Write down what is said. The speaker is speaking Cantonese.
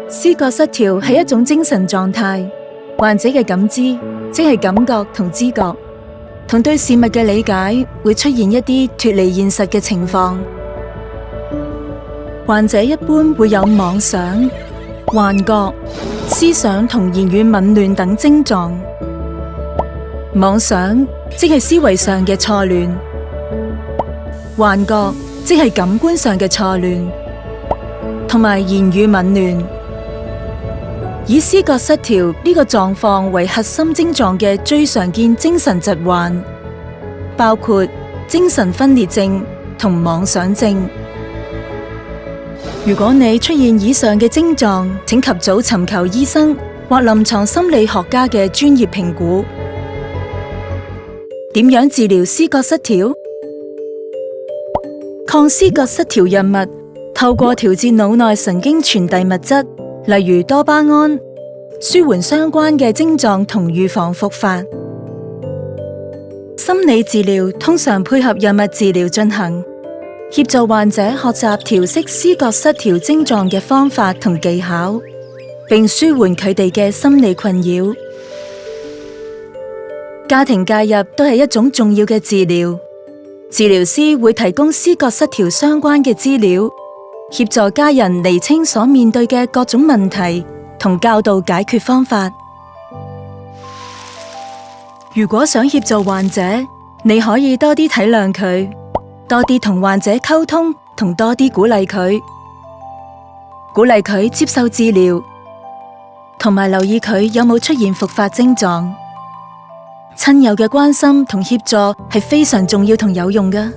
思覺失調係一種精神狀態，患者嘅感知，即係感覺同知覺，同對事物嘅理解會出現一啲脫離現實嘅情況。患者一般會有妄想、幻覺、思想同言語紊亂等症狀。妄想即係思維上嘅錯亂，幻覺即係感官上嘅錯亂，同埋言語紊亂。以思覺失調呢個狀況為核心症狀嘅最常見精神疾患，包括精神分裂症同妄想症。如果你出現以上嘅症狀，請及早尋求醫生或臨床心理學家嘅專業評估。點樣治療思覺失調？抗思覺失調藥物透過調節腦內神經傳遞物質，例如多巴胺，舒緩相關嘅症狀同預防復發。心理治療通常配合藥物治療進行，協助患者學習調適思覺失調症狀嘅方法同技巧，並舒緩佢哋嘅心理困擾。家庭介入都係一種重要嘅治療，治療師會提供思覺失調相關嘅資料，協助家人釐清所面對嘅各種問題，同教導解決方法。如果想協助患者，你可以多啲體諒佢，多啲同患者溝通，同多啲鼓勵佢，鼓勵佢接受治療，同埋留意佢有冇出現復發症狀。親友嘅關心同協助係非常重要同有用㗎。